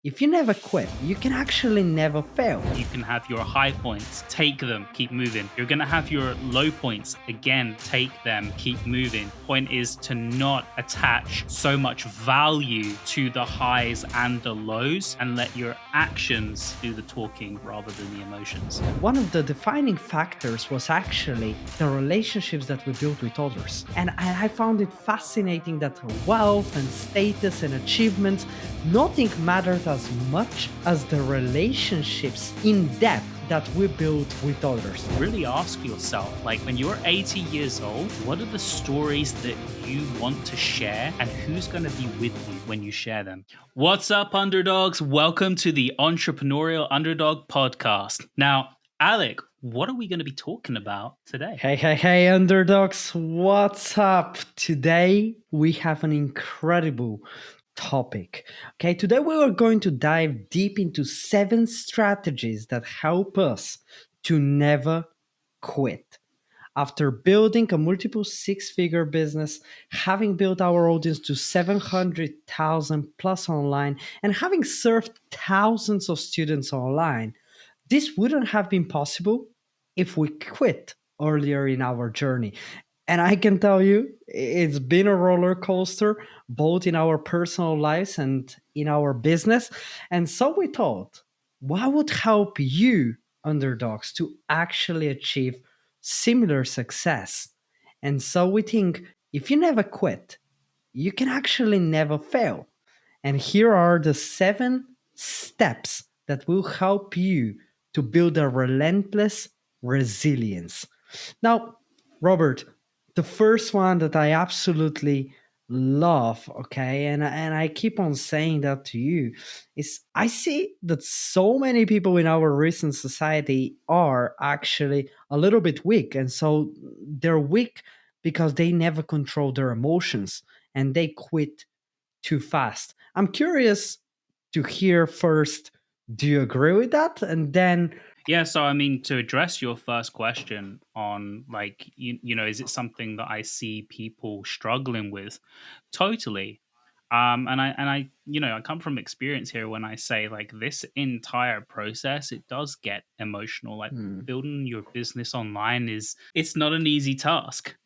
if you never quit, you can actually never fail. You can have your high points, take them, keep moving. You're going to have your low points, again, take them, keep moving. Point is to not attach so much value to the highs and the lows and let your actions do the talking rather than the emotions. One of the defining factors was actually the relationships that we built with others. And I found it fascinating that wealth and status and achievements, nothing mattered as much as the relationships in depth that we built with others. Really ask yourself, like when you're 80 years old, what are the stories that you want to share and who's going to be with you when you share them? What's up, underdogs? Welcome to the Entrepreneurial Underdog podcast. Now, Alec, what are we going to be talking about today? Hey, underdogs, what's up? Today we have an incredible topic. Okay, today we are going to dive deep into 7 strategies that help us to never quit. After building a multiple 6-figure business, having built our audience to 700,000 plus online, and having served thousands of students online, this wouldn't have been possible if we quit earlier in our journey. And I can tell you, it's been a roller coaster, both in our personal lives and in our business. And so we thought, what would help you, underdogs, to actually achieve similar success? And so we think if you never quit, you can actually never fail. And here are the 7 steps that will help you to build a relentless resilience. Now, Robert, the first one that I absolutely love, okay, and I keep on saying that to you, is I see that so many people in our recent society are actually a little bit weak. And so they're weak because they never control their emotions and they quit too fast. I'm curious to hear first, do you agree with that? And then, Yeah, so I mean, to address your first question on like, is it something that I see people struggling with? Totally. I come from experience here when I say like this entire process, it does get emotional. Like building your business online it's not an easy task.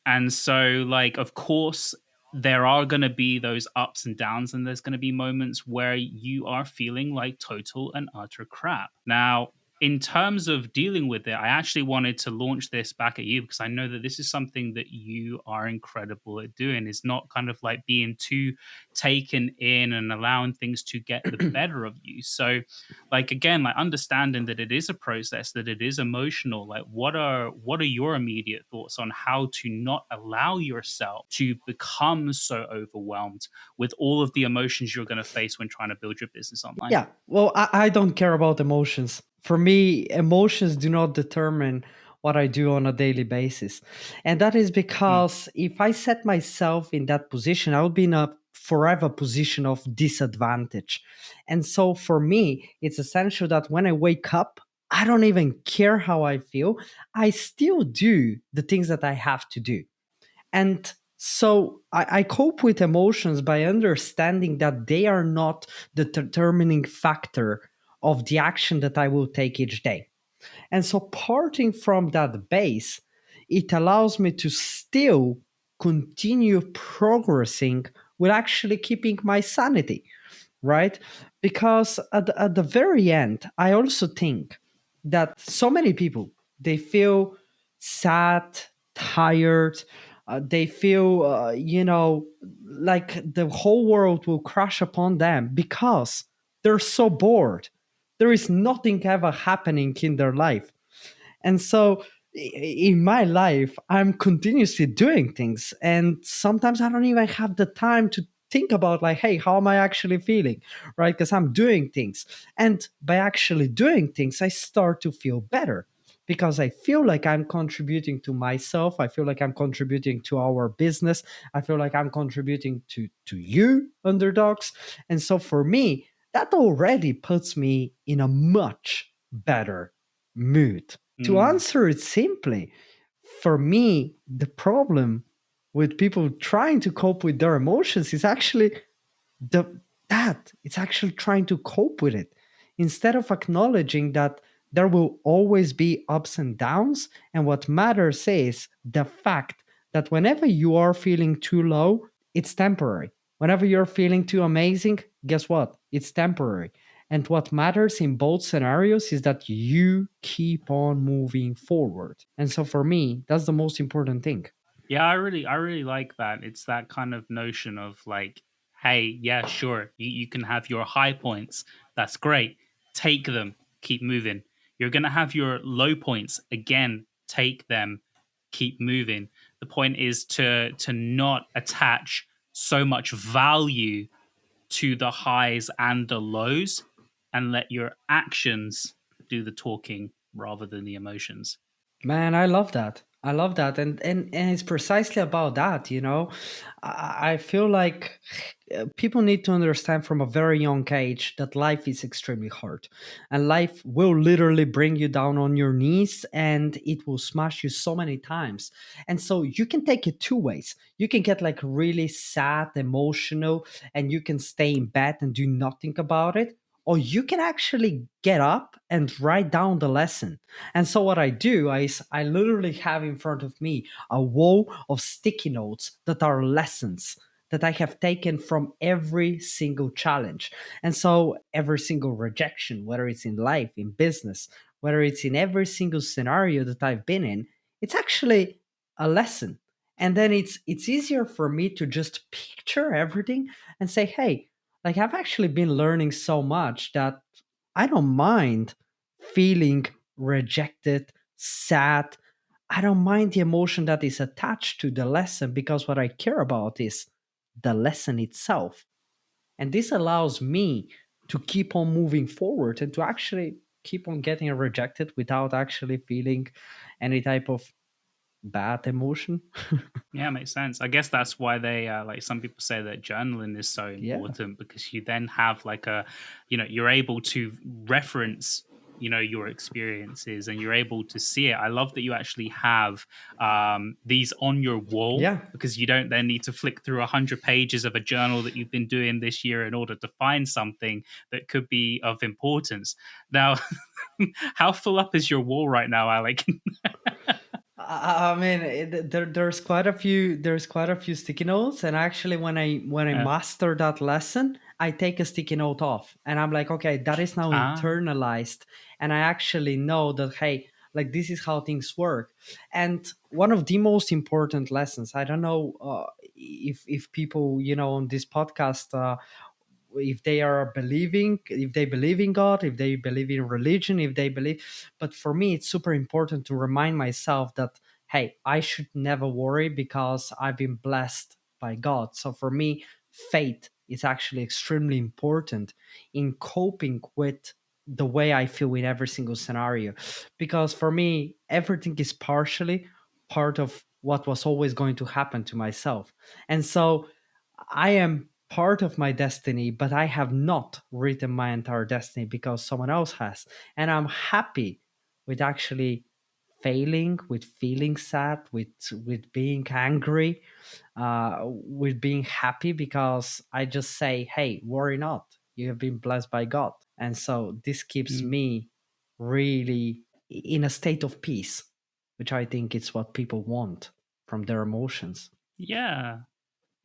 And so, like, of course, there are going to be those ups and downs, and there's going to be moments where you are feeling like total and utter crap. Now, in terms of dealing with it, I actually wanted to launch this back at you because I know that this is something that you are incredible at doing. Is not kind of like being too taken in and allowing things to get the better of you. So, like again, like understanding that it is a process, that it is emotional. Like, what are your immediate thoughts on how to not allow yourself to become so overwhelmed with all of the emotions you're going to face when trying to build your business online? yeah, well, I don't care about emotions. For me, emotions do not determine what I do on a daily basis. And that is Mm. because if I set myself in that position, I would be in a forever position of disadvantage. And so for me, it's essential that when I wake up, I don't even care how I feel. I still do the things that I have to do. And so I cope with emotions by understanding that they are not the determining factor of the action that I will take each day. And so, parting from that base, it allows me to still continue progressing with actually keeping my sanity, right? Because at the very end, I also think that so many people, they feel sad, tired, they feel, like the whole world will crash upon them because they're so bored. There is nothing ever happening in their life. And so in my life, I'm continuously doing things. And sometimes I don't even have the time to think about, like, hey, how am I actually feeling? Right? Because I'm doing things. And by actually doing things, I start to feel better because I feel like I'm contributing to myself. I feel like I'm contributing to our business. I feel like I'm contributing to you, underdogs. And so for me, that already puts me in a much better mood. To Mm. answer it simply, for me, the problem with people trying to cope with their emotions is actually the that. It's actually trying to cope with it instead of acknowledging that there will always be ups and downs. And what matters is the fact that whenever you are feeling too low, it's temporary. Whenever you're feeling too amazing, guess what? It's temporary. And what matters in both scenarios is that you keep on moving forward. And so for me, that's the most important thing. Yeah, I really like that. It's that kind of notion of like, hey, yeah, sure, you can have your high points. That's great. Take them, keep moving. You're gonna have your low points again, take them, keep moving. The point is to not attach so much value to the highs and the lows and let your actions do the talking rather than the emotions. Man, I love that. I love that. And it's precisely about that, you know. I feel like people need to understand from a very young age that life is extremely hard. And life will literally bring you down on your knees and it will smash you so many times. And so you can take it two ways. You can get like really sad, emotional, and you can stay in bed and do nothing about it. Or you can actually get up and write down the lesson. And so what I do is I literally have in front of me a wall of sticky notes that are lessons that I have taken from every single challenge. And so every single rejection, whether it's in life, in business, whether it's in every single scenario that I've been in, it's actually a lesson. And then it's easier for me to just picture everything and say, hey, like I've actually been learning so much that I don't mind feeling rejected, sad. I don't mind the emotion that is attached to the lesson because what I care about is the lesson itself. And this allows me to keep on moving forward and to actually keep on getting rejected without actually feeling any type of bad emotion. Yeah, makes sense. I guess that's why they like some people say that journaling is so Yeah. important because you then have like a, you're able to reference, your experiences and you're able to see it. I love that you actually have these on your wall Yeah. because you don't then need to flick through 100 pages of a journal that you've been doing this year in order to find something that could be of importance. Now, how full up is your wall right now, Alec? I mean, there's quite a few. There's quite a few sticky notes, and actually, when I uh, master that lesson, I take a sticky note off, and I'm like, okay, that is now ah, internalized, and I actually know that hey, like this is how things work. And one of the most important lessons, I don't know if people on this podcast if they are believing, if they believe in God, if they believe in religion, if they believe, but for me it's super important to remind myself that hey, I should never worry because I've been blessed by God. So for me, faith is actually extremely important in coping with the way I feel in every single scenario, because for me everything is partially part of what was always going to happen to myself. And so I am part of my destiny, but I have not written my entire destiny because someone else has. And I'm happy with actually failing, with feeling sad, with being angry, with being happy because I just say, hey, worry not. You have been blessed by God. And so this keeps mm, me really in a state of peace, which I think is what people want from their emotions. yeah.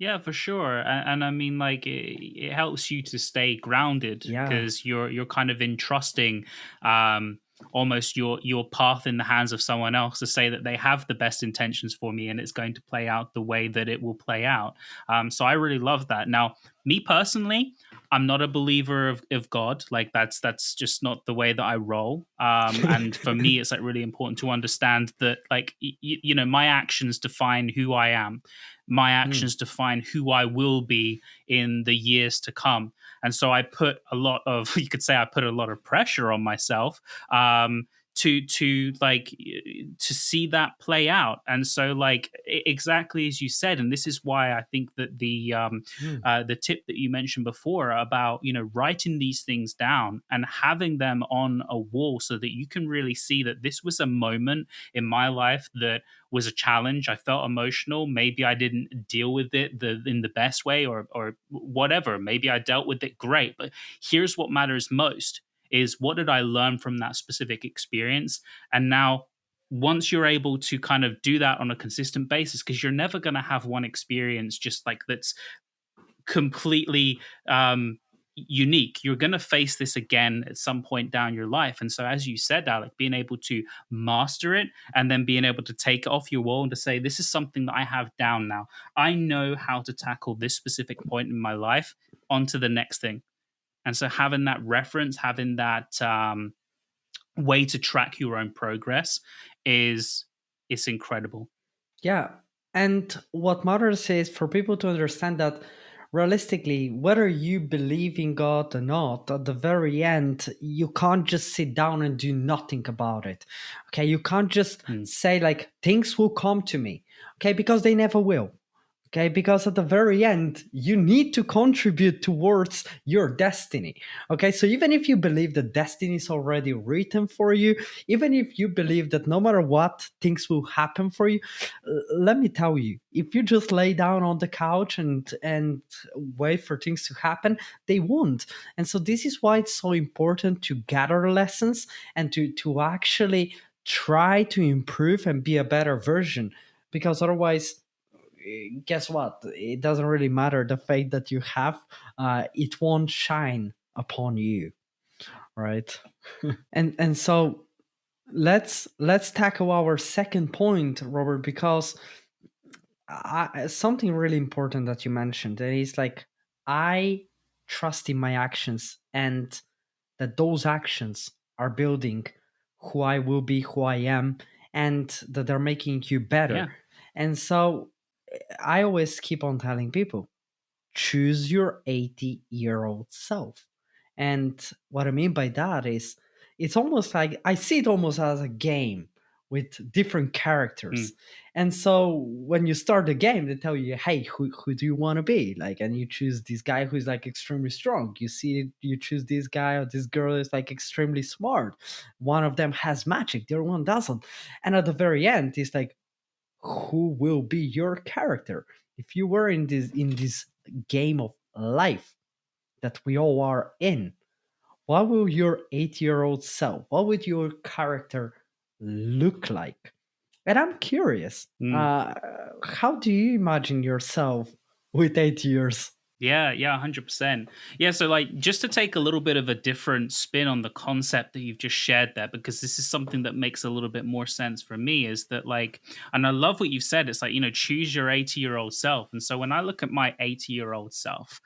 Yeah, for sure, and I mean, like, it helps you to stay grounded Yeah. because you're kind of entrusting, almost your path in the hands of someone else to say that they have the best intentions for me and it's going to play out the way that it will play out. So I really love that. Now, me personally, I'm not a believer of God. Like that's just not the way that I roll. And for me, it's like really important to understand that, like, my actions define who I am, my Hmm. actions define who I will be in the years to come. And so I put a lot of, you could say, I put a lot of pressure on myself to see that play out. And so like exactly as you said, and this is why I think that Mm. the tip that you mentioned before about writing these things down and having them on a wall so that you can really see that this was a moment in my life that was a challenge. I felt emotional. Maybe I didn't deal with it in the best way, or whatever. Maybe I dealt with it great. But here's what matters most: is what did I learn from that specific experience? And now, once you're able to kind of do that on a consistent basis, because you're never going to have one experience just like that's completely unique. You're going to face this again at some point down your life. And so, as you said, Alec, being able to master it and then being able to take it off your wall and to say, this is something that I have down now. I know how to tackle this specific point in my life, onto the next thing. And so, having that reference, having that way to track your own progress is it's incredible. Yeah. And what matters is for people to understand that realistically, whether you believe in God or not, at the very end, you can't just sit down and do nothing about it. Okay. You can't just Mm. say, like, things will come to me. Okay. Because they never will. Okay, because at the very end you need to contribute towards your destiny. Okay, so even if you believe that destiny is already written for you, even if you believe that no matter what things will happen for you, let me tell you, if you just lay down on the couch and wait for things to happen, they won't. And so this is why it's so important to gather lessons and to actually try to improve and be a better version, because otherwise, guess what, it doesn't really matter the faith that you have, it won't shine upon you, right? And so let's tackle our second point, Robert, because something really important that you mentioned, and it's like, I trust in my actions, and that those actions are building who I will be, who I am, and that they're making you better. Yeah. And so I always keep on telling people, choose your 80-year-old self. And what I mean by that is, it's almost like, I see it almost as a game with different characters. Mm. And so when you start the game, they tell you, hey, who do you want to be? Like, and you choose this guy who's like extremely strong. You see, you choose this guy or this girl is like extremely smart. One of them has magic, the other one doesn't. And at the very end, it's like, who will be your character? If you were in this game of life that we all are in, what will your 8-year-old self, what would your character look like? And I'm curious, Mm. how do you imagine yourself with 8 years? Yeah, yeah, 100%. Yeah, so like just to take a little bit of a different spin on the concept that you've just shared there, because this is something that makes a little bit more sense for me, is that like, and I love what you've said, it's like, choose your 80-year-old self. And so when I look at my 80-year-old self,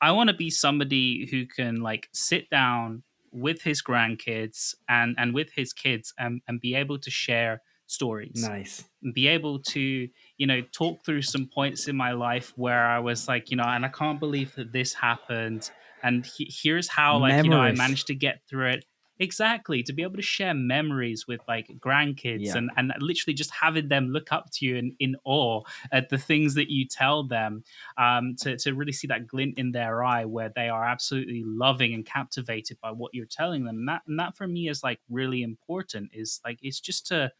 I want to be somebody who can like sit down with his grandkids and with his kids and be able to share stories, Nice. be able to talk through some points in my life where I was like, and I can't believe that this happened, and here's how, like, I Memories. managed to get through it. Exactly, to be able to share memories with like grandkids, Yeah. and literally just having them look up to you in awe at the things that you tell them, to really see that glint in their eye where they are absolutely loving and captivated by what you're telling them. And that for me is like really important, is like, it's just to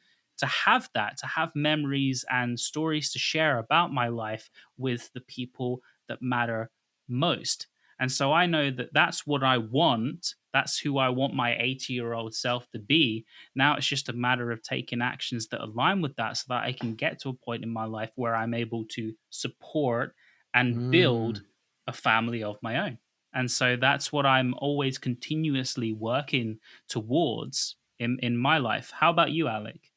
have that, to have memories and stories to share about my life with the people that matter most. And so I know that that's what I want. That's who I want my 80-year-old self to be. Now it's just a matter of taking actions that align with that so that I can get to a point in my life where I'm able to support and build Mm. a family of my own. And so that's what I'm always continuously working towards in my life. How about you, Alec?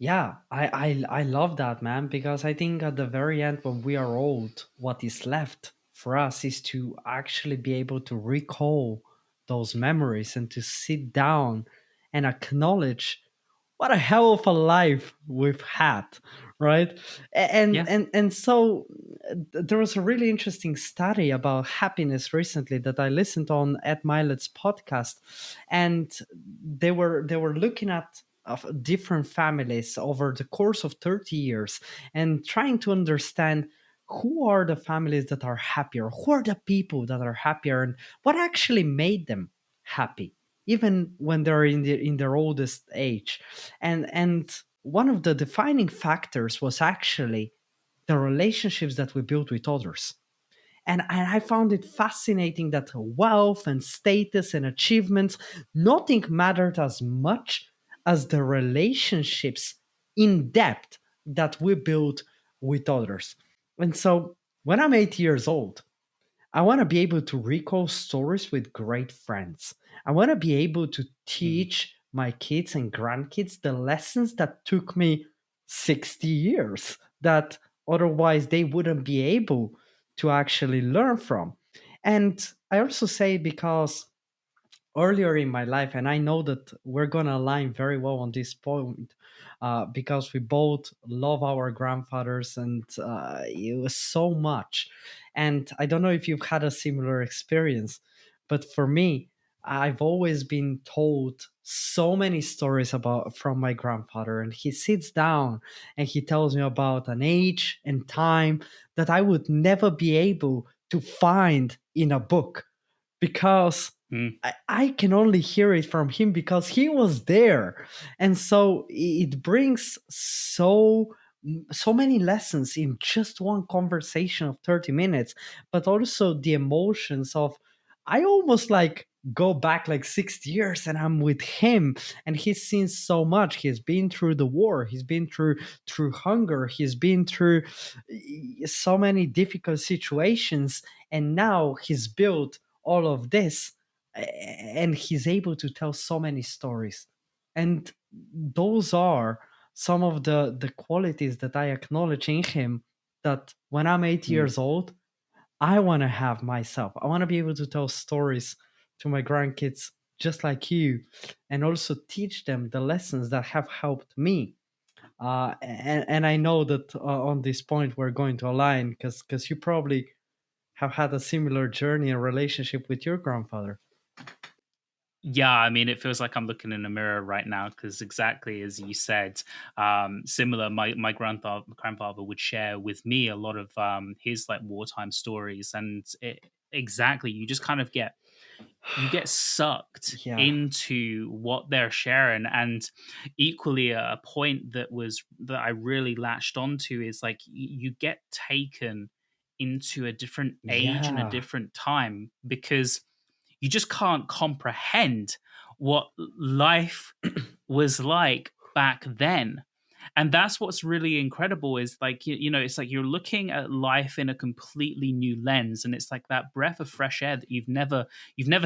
Yeah, I love that, man, because I think at the very end, when we are old, what is left for us is to actually be able to recall those memories and to sit down and acknowledge what a hell of a life we've had, right? and Yeah. and and so there was a really interesting study about happiness recently that I listened on Ed Milet's podcast, and they were looking at of different families over the course of 30 years and trying to understand who are the families that are happier, who are the people that are happier, and what actually made them happy even when they're in their oldest age. And one of the defining factors was actually the relationships that we built with others. And I found it fascinating that wealth and status and achievements, nothing mattered as much as the relationships in depth that we built with others. And so when I'm 8 years old, I want to be able to recall stories with great friends. I want to be able to Mm, teach my kids and grandkids the lessons that took me 60 years that otherwise they wouldn't be able to actually learn from. And I also say because earlier in my life, and I know that we're going to align very well on this point, because we both love our grandfathers, and it was so much. And I don't know if you've had a similar experience, but for me, I've always been told so many stories about from my grandfather, and he sits down and he tells me about an age and time that I would never be able to find in a book, because mm, I can only hear it from him because he was there. And so it brings so many lessons in just one conversation of 30 minutes, but also the emotions of, I almost like go back like 60 years and I'm with him, and he's seen so much. He's been through the war, he's been through hunger, he's been through so many difficult situations, and now he's built all of this, and he's able to tell so many stories. And those are some of the qualities that I acknowledge in him, that when I'm eight mm. years old, I want to have myself. I want to be able to tell stories to my grandkids just like you, and also teach them the lessons that have helped me. And I know that on this point we're going to align, because you probably have had a similar journey and relationship with your grandfather. Yeah, I mean, it feels like I'm looking in a mirror right now because exactly as you said, similar. My grandfather would share with me a lot of his like wartime stories, and exactly, you just kind of get sucked Yeah. into what they're sharing. And equally, a point that I really latched onto is like you get taken into a different age and a Yeah. different time because you just can't comprehend what life was like back then. And that's what's really incredible is like it's like you're looking at life in a completely new lens, and it's like that breath of fresh air that you've never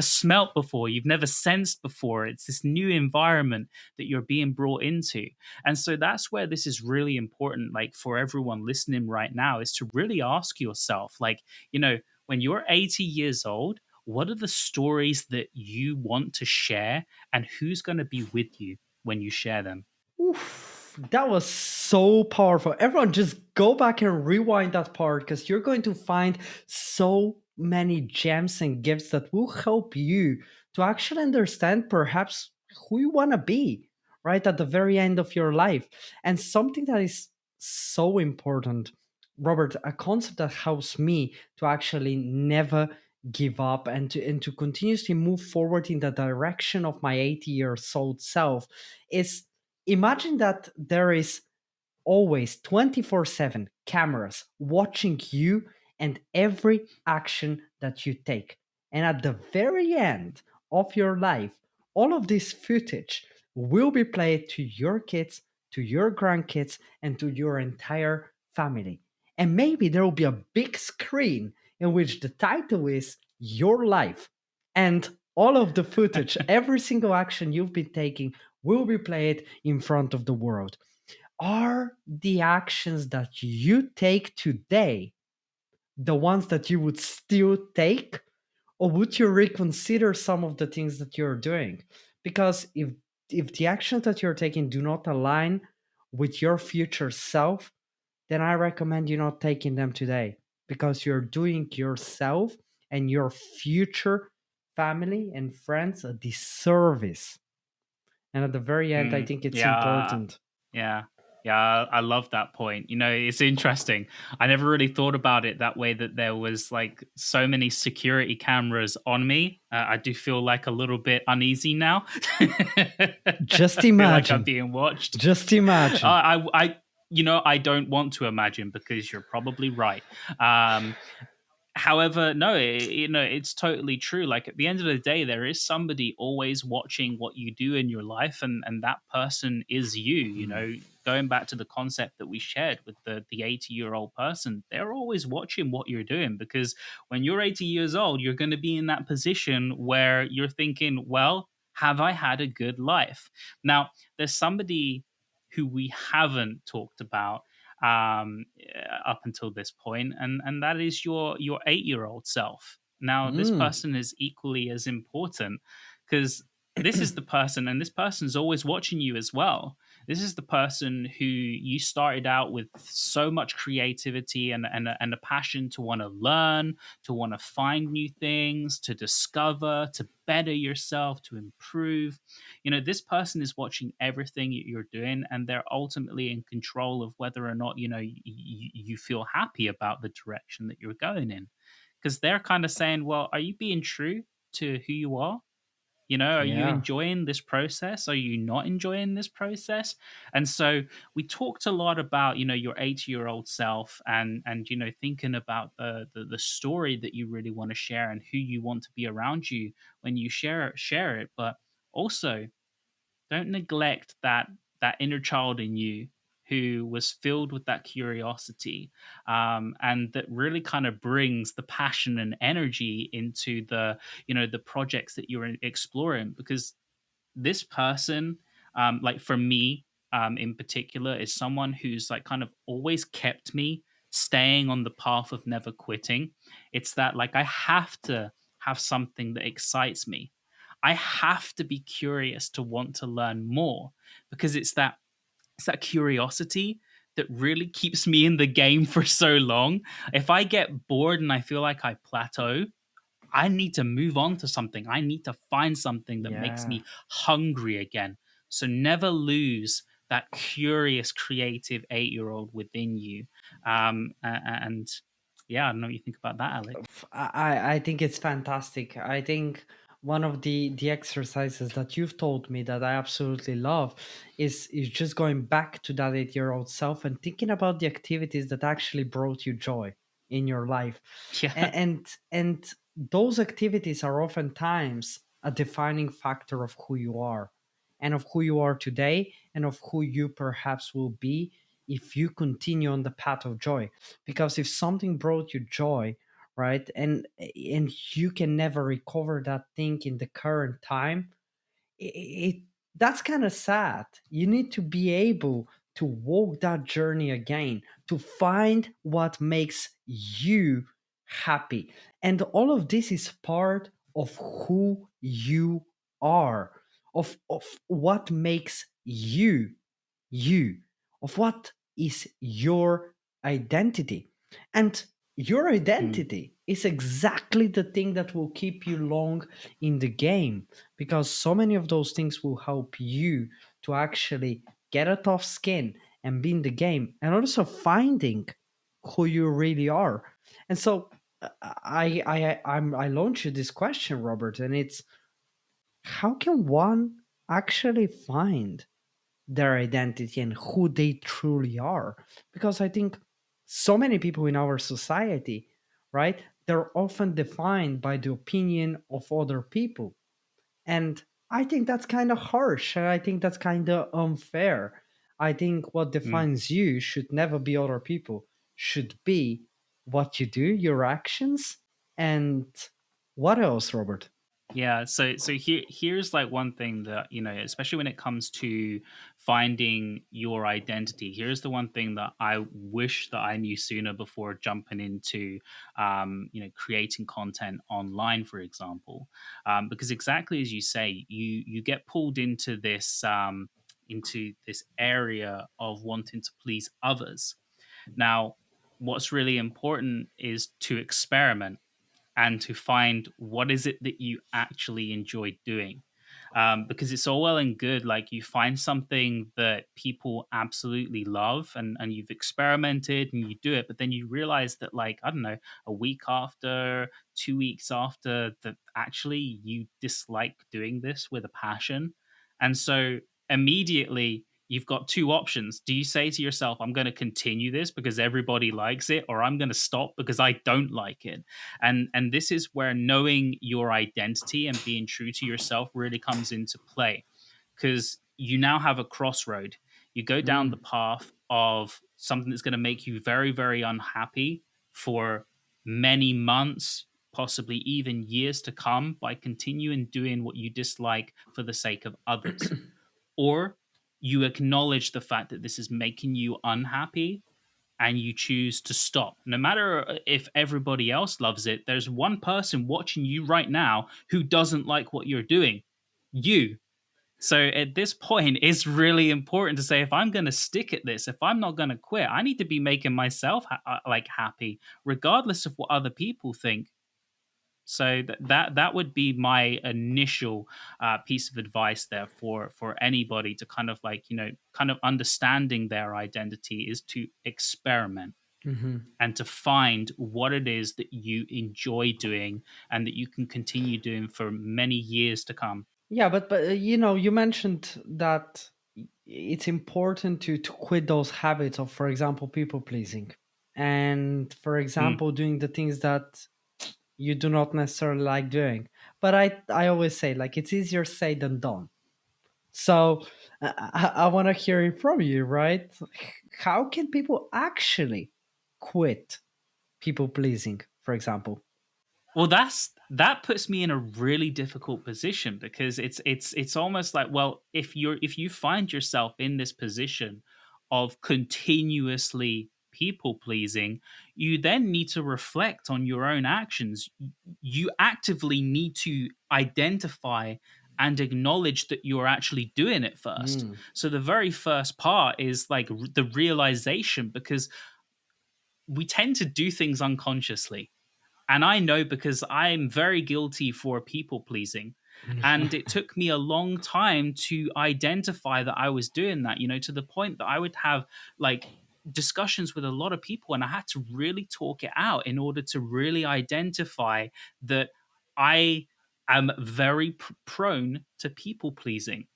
smelt before, you've never sensed before. It's this new environment that you're being brought into. And so that's where this is really important, like for everyone listening right now, is to really ask yourself, like, when you're 80 years old, what are the stories that you want to share, and who's going to be with you when you share them? Oof, that was so powerful. Everyone, just go back and rewind that part, because you're going to find so many gems and gifts that will help you to actually understand perhaps who you want to be right at the very end of your life. And something that is so important, Robert, a concept that helps me to actually never give up, and to continuously move forward in the direction of my 80 years old self, is, imagine that there is always 24/7 cameras watching you and every action that you take. And at the very end of your life, all of this footage will be played to your kids, to your grandkids, and to your entire family. And maybe there will be a big screen in which the title is Your Life. And all of the footage, every single action you've been taking, will be played in front of the world. Are the actions that you take today the ones that you would still take? Or would you reconsider some of the things that you're doing? Because if the actions that you're taking do not align with your future self, then I recommend you not taking them today, because you're doing yourself and your future family and friends a disservice. And at the very end, I Mm, think it's yeah, important. yeah, yeah. I love that point. You know, it's interesting. I never really thought about it that way. That there was like so many security cameras on me. I do feel like a little bit uneasy now. Just I feel like I'm imagine. being watched. Just imagine. I don't want to imagine because you're probably right. Um, However, no, it's totally true. Like at the end of the day, there is somebody always watching what you do in your life, and that person is you. You Mm. know, going back to the concept that we shared with the 80-year-old person, they're always watching what you're doing, because when you're 80 years old, you're going to be in that position where you're thinking, well, have I had a good life? Now, there's somebody who we haven't talked about up until this point, and that is your 8-year-old self. Now, this Mm. person is equally as important, because this is the person, and this person's always watching you as well. This is the person who you started out with so much creativity and a passion to want to learn, to want to find new things, to discover, to better yourself, to improve. You know, this person is watching everything you're doing, and they're ultimately in control of whether or not, you feel happy about the direction that you're going in, because they're kind of saying, well, are you being true to who you are? You know, are you Yeah. enjoying this process? Are you not enjoying this process? And so we talked a lot about, your 80-year-old self, and thinking about the story that you really want to share and who you want to be around you when you share it. But also, don't neglect that inner child in you who was filled with that curiosity, and that really kind of brings the passion and energy into the projects that you're exploring. Because this person, like for me, in particular, is someone who's like kind of always kept me staying on the path of never quitting. It's that, like, I have to have something that excites me. I have to be curious to want to learn more, because it's that curiosity that really keeps me in the game for so long. If I get bored and I feel like I plateau, I need to move on to something. I need to find something that makes Yeah. me hungry again. So never lose that curious, creative 8-year-old within you. And yeah, I don't know what you think about that, Alex. I think it's fantastic. I think one of the exercises that you've told me that I absolutely love is just going back to that 8-year-old self and thinking about the activities that actually brought you joy in your life. Yeah. And those activities are oftentimes a defining factor of who you are, and of who you are today, and of who you perhaps will be if you continue on the path of joy. Because if something brought you joy, right, and you can never recover that thing in the current time, it that's kind of sad. You need to be able to walk that journey again, to find what makes you happy. And all of this is part of who you are, of what makes you, of what is your identity. And your Mm. identity is exactly the thing that will keep you long in the game, because so many of those things will help you to actually get a tough skin and be in the game, and also finding who you really are. And so I launch you this question, Robert, and it's, how can one actually find their identity and who they truly are? Because I think so many people in our society, right, they're often defined by the opinion of other people. And I think that's kind of harsh, and I think that's kind of unfair. I think what Mm. defines you should never be other people, should be what you do, your actions. And what else, Robert? Yeah, so here's like one thing that, especially when it comes to finding your identity. Here's the one thing that I wish that I knew sooner before jumping into, creating content online, for example. Because exactly as you say, you get pulled into this area of wanting to please others. Now, what's really important is to experiment and to find what is it that you actually enjoy doing. Because it's all well and good, like you find something that people absolutely love, and you've experimented and you do it, but then you realize that, like, I don't know, a week after, 2 weeks after, that actually you dislike doing this with a passion. And so immediately you've got two options. Do you say to yourself, I'm going to continue this because everybody likes it, or I'm going to stop because I don't like it? And this is where knowing your identity and being true to yourself really comes into play, because you now have a crossroad. You go down the Mm. path of something that's going to make you very, very unhappy for many months, possibly even years to come, by continuing doing what you dislike for the sake of others. Or you acknowledge the fact that this is making you unhappy and you choose to stop. No matter if everybody else loves it, there's one person watching you right now who doesn't like what you're doing, you. So at this point, it's really important to say, if I'm going to stick at this, if I'm not going to quit, I need to be making myself like happy, regardless of what other people think. So that would be my initial piece of advice there for anybody to kind of, like, kind of understanding their identity, is to experiment Mhm. and to find what it is that you enjoy doing and that you can continue doing for many years to come. Yeah, but you know, you mentioned that it's important to quit those habits of, for example, people pleasing, and for Mm. example, doing the things that you do not necessarily like doing. But I always say, like, it's easier said than done. So I want to hear it from you, right? How can people actually quit people pleasing, for example? Well, that puts me in a really difficult position, because it's almost like, well, if you find yourself in this position of continuously people pleasing, you then need to reflect on your own actions. You actively need to identify and acknowledge that you're actually doing it first. Mm. So the very first part is like the realization, because we tend to do things unconsciously, and I know, because I'm very guilty for people pleasing. And it took me a long time to identify that I was doing that, to the point that I would have, like, discussions with a lot of people, and I had to really talk it out in order to really identify that I am very prone to people pleasing.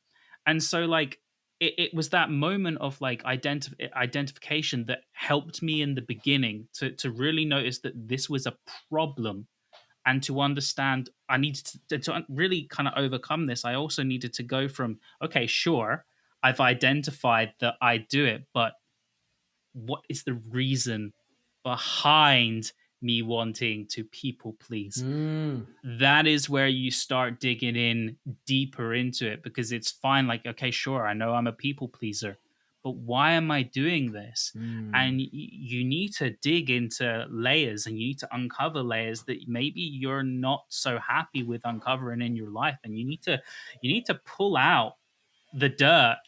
And so, like, it was that moment of, like, identification that helped me in the beginning to really notice that this was a problem, and to understand I needed to really kind of overcome this. I also needed to go from, okay, sure, I've identified that I do it, but what is the reason behind me wanting to people please? Mm. That is where you start digging in deeper into it, because it's fine, like, okay, sure, I know I'm a people pleaser, but why am I doing this? And Mm. you need to dig into layers, and you need to uncover layers that maybe you're not so happy with uncovering in your life, and you need to pull out the dirt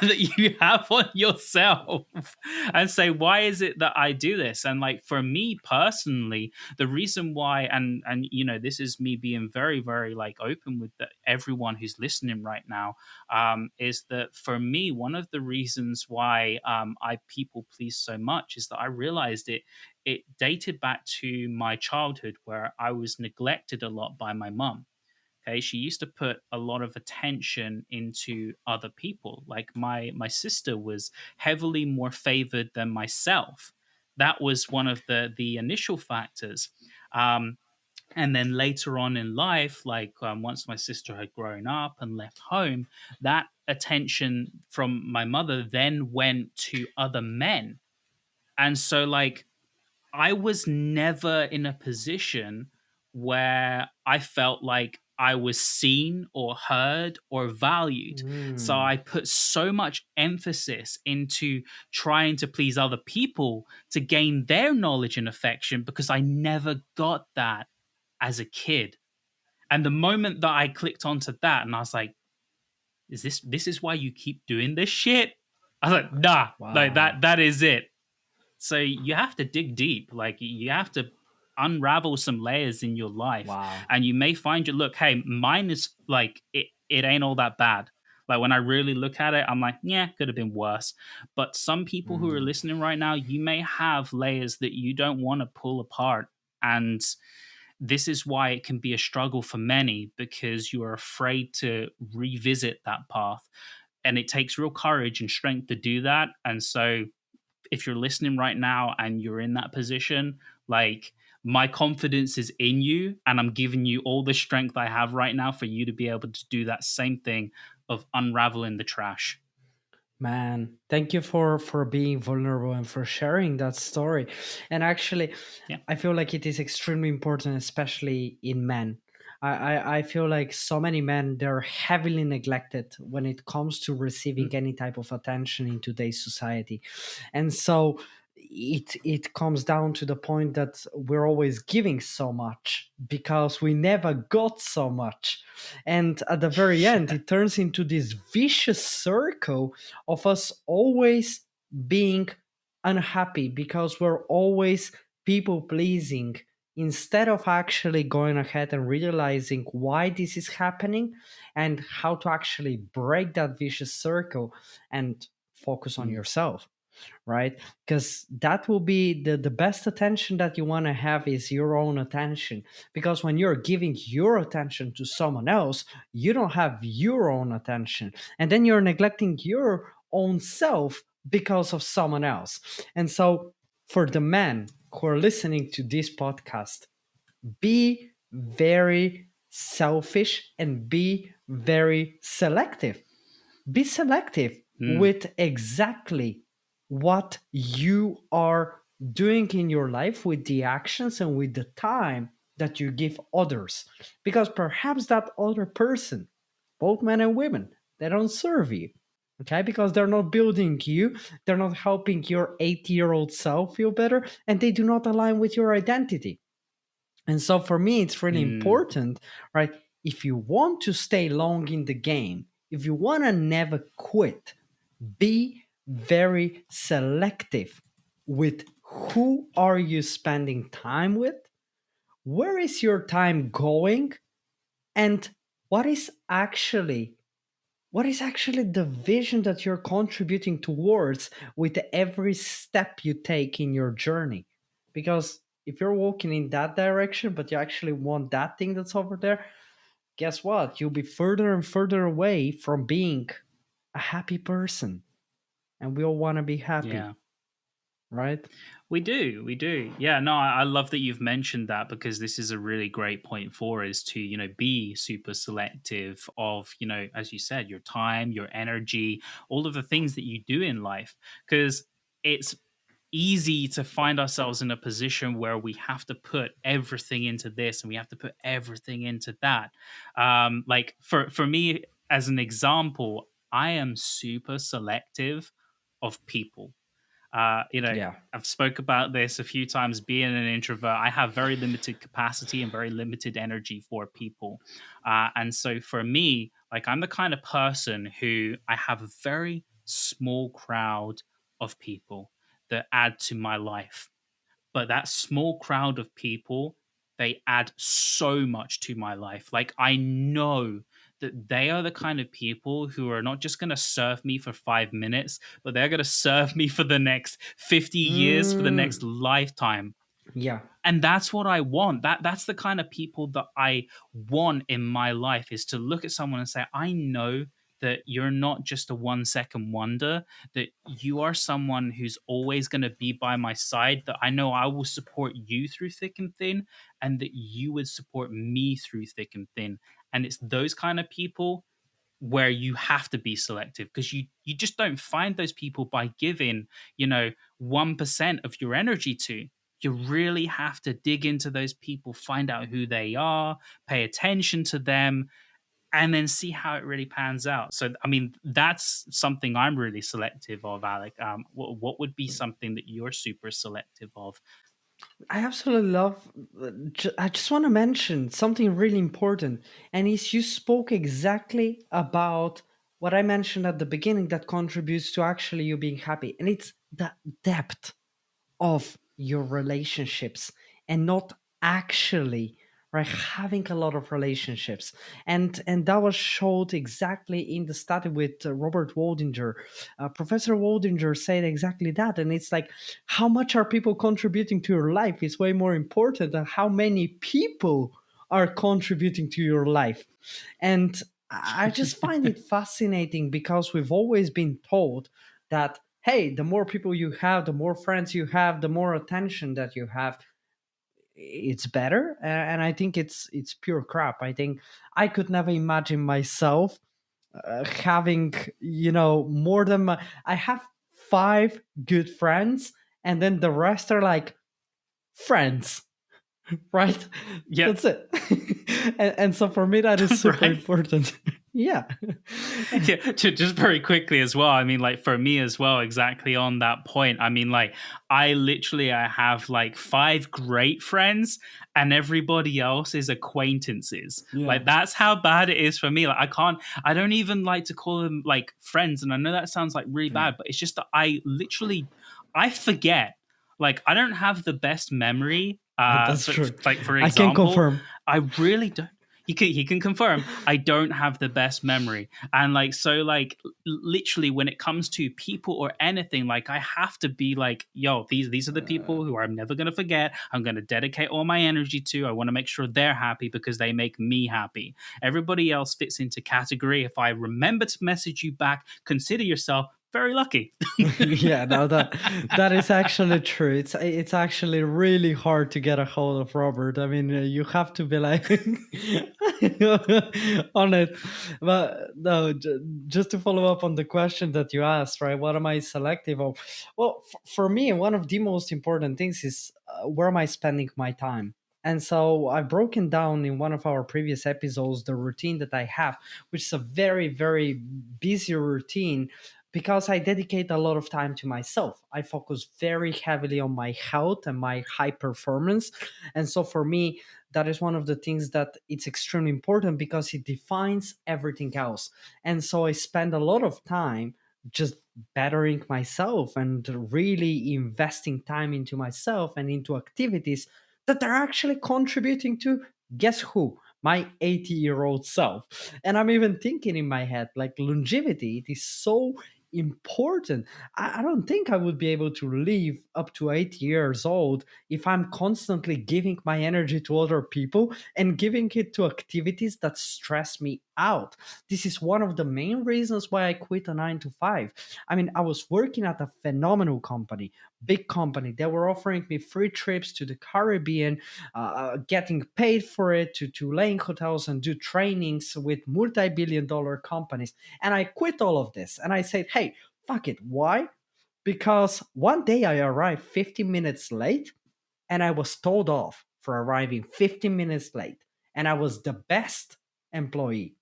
that you have on yourself and say, why is it that I do this? And, like, for me personally, the reason why, and this is me being very, very, like, open with everyone who's listening right now, is that for me, one of the reasons why I people please so much is that I realized it dated back to my childhood, where I was neglected a lot by my mum. Okay, she used to put a lot of attention into other people. Like, my sister was heavily more favored than myself. That was one of the initial factors. And then later on in life, like, once my sister had grown up and left home, that attention from my mother then went to other men. And so, like, I was never in a position where I felt like I was seen or heard or valued. So Mm. I put so much emphasis into trying to please other people to gain their knowledge and affection, because I never got that as a kid. And the moment that I clicked onto that, and I was like, this is why you keep doing this shit? I was like, nah, like, Wow. that is it. So you have to dig deep. Like you have to unravel some layers in your life, Wow. and you may find your look. Hey, mine is like it ain't all that bad. Like when I really look at it, I'm like, yeah, could have been worse. But some people who are Mm. listening right now, you may have layers that you don't want to pull apart. And this is why it can be a struggle for many because you are afraid to revisit that path. And it takes real courage and strength to do that. And so if you're listening right now and you're in that position, like my confidence is in you and I'm giving you all the strength I have right now for you to be able to do that same thing of unraveling the trash. Man, thank you for being vulnerable and for sharing that story. And actually, Yeah. I feel like it is extremely important, especially in men. I feel like so many men, they're heavily neglected when it comes to receiving Mm, any type of attention in today's society. And so it comes down to the point that we're always giving so much because we never got so much. And at the very end, yeah. it turns into this vicious circle of us always being unhappy because we're always people pleasing instead of actually going ahead and realizing why this is happening and how to actually break that vicious circle and focus on Mm, yourself, right? Because that will be the best attention that you want to have is your own attention. Because when you're giving your attention to someone else, you don't have your own attention. And then you're neglecting your own self because of someone else. And so, for the men who are listening to this podcast, be very selfish and be very selective. Be selective mm, with exactly what you are doing in your life with the actions and with the time that you give others, because perhaps that other person, both men and women, they don't serve you, okay, because they're not building you, they're not helping your 80-year-old self feel better, and they do not align with your identity. And so for me, it's really mm, important, right? If you want to stay long in the game, if you want to never quit, be very selective with who are you spending time with, where is your time going, and what is actually what is actually the vision that you're contributing towards with every step you take in your journey. Because if you're walking in that direction but you actually want that thing that's over there, guess what, you'll be further and further away from being a happy person, and we all want to be yeah. happy, right? We do, we do. Yeah, no, I love that you've mentioned that because this is a really great point for us to, be super selective of, as you said, your time, your energy, all of the things that you do in life. Because it's easy to find ourselves in a position where we have to put everything into this and we have to put everything into that. Like for me, as an example, I am super selective of people. Yeah. I've spoke about this a few times. Being an introvert, I have very limited capacity and very limited energy for people, and so for me, like I'm the kind of person who I have a very small crowd of people that add to my life, but that small crowd of people, they add so much to my life. Like I know that they are the kind of people who are not just going to serve me for 5 minutes, but they're going to serve me for the next 50 years, for the next Mm, lifetime. yeah. And that's what I want. That's the kind of people that I want in my life, is to look at someone and say, I know that you're not just a 1 second wonder, that you are someone who's always going to be by my side, that I know I will support you through thick and thin, and that you would support me through thick and thin. And it's those kind of people where you have to be selective, because you just don't find those people by giving, 1% of your energy to. You really have to dig into those people, find out who they are, pay attention to them, and then see how it really pans out. So I mean, that's something I'm really selective of, Alec. What would be something that you're super selective of? I absolutely love. I just want to mention something really important, and is you spoke exactly about what I mentioned at the beginning that contributes to actually you being happy, and it's the depth. of your relationships and not actually right having a lot of relationships. And that was showed exactly in the study with Robert Waldinger. Professor Waldinger said exactly that, and it's like how much are people contributing to your life is way more important than how many people are contributing to your life. And I just find it fascinating because we've always been told that, hey, the more people you have, the more friends you have, the more attention that you have, it's better. And I think it's pure crap. I think I could never imagine myself having, more than I have five good friends, and then the rest are like friends, right? Yeah. That's it. And so for me, that is super Right. important. Yeah. Yeah, just very quickly as well. I mean, like for me as well, exactly on that point. I mean, like I have like five great friends, and everybody else is acquaintances. Yeah. Like that's how bad it is for me. Like I don't even like to call them like friends. And I know that sounds like really Yeah. bad, but it's just that I forget. Like I don't have the best memory. That's true. Like for I can example, confirm. I really don't. He can confirm I don't have the best memory. And like so like literally when it comes to people or anything, like I have to be like, yo, these are the people who I'm never gonna forget. I'm gonna dedicate all my energy to. I want to make sure they're happy because they make me happy. Everybody else fits into category. If I remember to message you back, consider yourself very lucky. Yeah, no, that is actually true. It's actually really hard to get a hold of Robert. I mean, you have to be like on it. But no, just to follow up on the question that you asked, right? What am I selective of? Well, for me, one of the most important things is where am I spending my time. And so I've broken down in one of our previous episodes the routine that I have, which is a very, very busy routine because I dedicate a lot of time to myself. I focus very heavily on my health and my high performance. And so for me, that is one of the things that it's extremely important because it defines everything else. And so I spend a lot of time just bettering myself and really investing time into myself and into activities that are actually contributing to, guess who? My 80-year-old self. And I'm even thinking in my head, like longevity, it is so important. I don't think I would be able to live up to 80 years old if I'm constantly giving my energy to other people and giving it to activities that stress me out. This is one of the main reasons why I quit a 9 to 5. I mean, I was working at a phenomenal company, big company. They were offering me free trips to the Caribbean, getting paid for it to lay in hotels and do trainings with multi-billion dollar companies. And I quit all of this and I said, hey, fuck it. Why? Because one day I arrived 15 minutes late and I was told off for arriving 15 minutes late. And I was the best employee.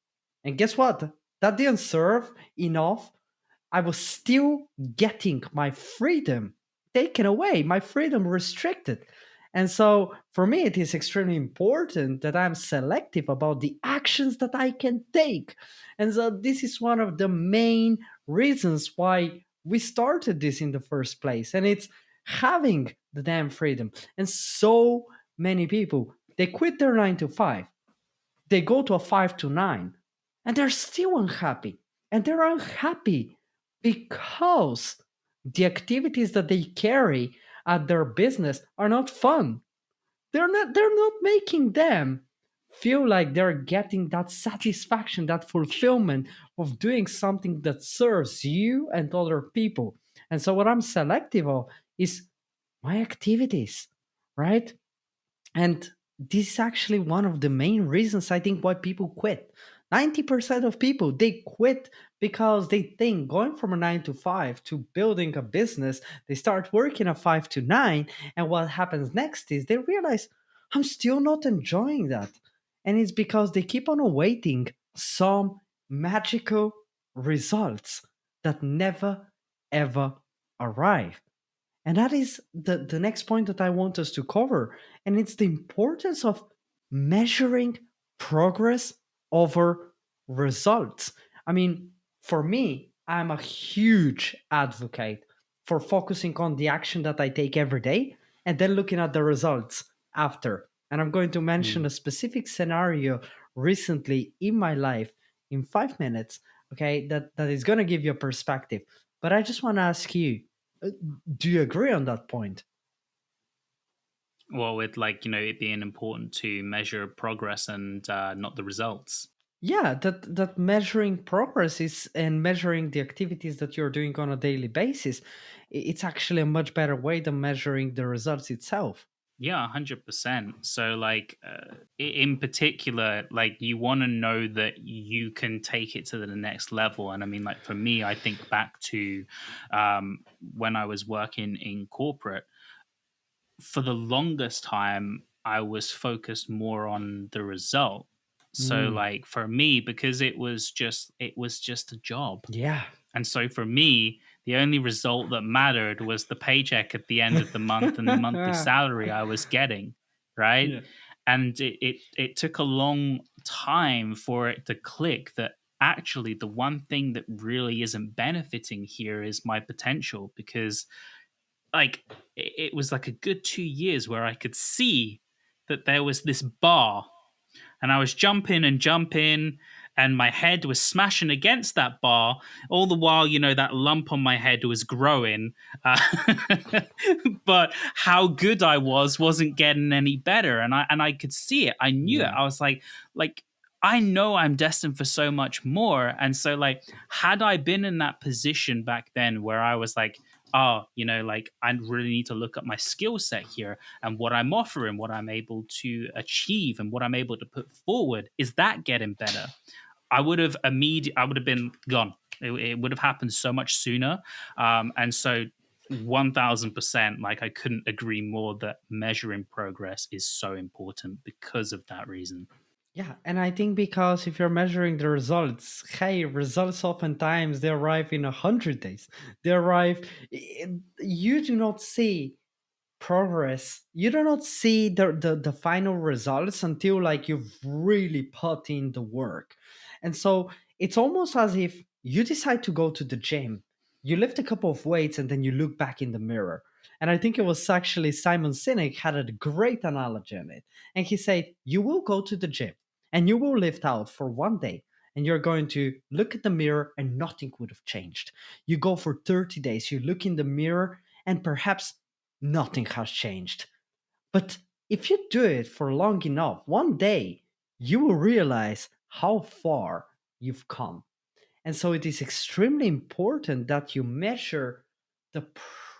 And guess what? That didn't serve enough. I was still getting my freedom taken away, my freedom restricted. And so for me, it is extremely important that I'm selective about the actions that I can take. And so this is one of the main reasons why we started this in the first place. And it's having the damn freedom. And so many people, they quit their 9 to 5, they go to a 5 to 9, and they're still unhappy. And they're unhappy because the activities that they carry at their business are not fun. They're not making them feel like they're getting that satisfaction, that fulfillment of doing something that serves you and other people. And so what I'm selective of is my activities, right? And this is actually one of the main reasons I think why people quit. 90% of people, they quit because they think going from a 9 to 5 to building a business, they start working a 5 to 9. And what happens next is they realize, I'm still not enjoying that. And it's because they keep on awaiting some magical results that never ever arrive. And that is the next point that I want us to cover. And it's the importance of measuring progress over results. I mean, for me, I'm a huge advocate for focusing on the action that I take every day and then looking at the results after. And I'm going to mention Mm. a specific scenario recently in my life in 5 minutes, okay, that is going to give you a perspective. But I just want to ask you, uh, do you agree on that point? Well, with like it being important to measure progress and not the results. Yeah, that measuring progress is and measuring the activities that you're doing on a daily basis, it's actually a much better way than measuring the results itself. Yeah, 100%. So, like, in particular, like, you want to know that you can take it to the next level. And I mean, like, for me, I think back to when I was working in corporate. For the longest time, I was focused more on the result. So, Mm, like, for me, because it was just a job. yeah. And so for me, the only result that mattered was the paycheck at the end of the month and the monthly salary I was getting, right? Yeah. And it took a long time for it to click that actually the one thing that really isn't benefiting here is my potential, because like it was like a good 2 years where I could see that there was this bar, and I was jumping, and my head was smashing against that bar. All the while, that lump on my head was growing. Uh, but how good I wasn't getting any better, and I could see it. I knew it. Yeah. I was like. I know I'm destined for so much more. And so, like, had I been in that position back then where I was like, oh, like, I really need to look at my skill set here and what I'm offering, what I'm able to achieve, and what I'm able to put forward, is that getting better? I would have been gone. It would have happened so much sooner. And so 1000%, like, I couldn't agree more that measuring progress is so important because of that reason. Yeah, and I think because if you're measuring the results, hey, results oftentimes they arrive in 100 days. They arrive. You do not see progress. You do not see the final results until like you've really put in the work. And so it's almost as if you decide to go to the gym, you lift a couple of weights, and then you look back in the mirror. And I think it was actually Simon Sinek had a great analogy on it. And he said, you will go to the gym and you will lift out for one day, and you're going to look at the mirror and nothing would have changed. You go for 30 days, you look in the mirror, and perhaps nothing has changed. But if you do it for long enough, one day you will realize how far you've come. And so it is extremely important that you measure the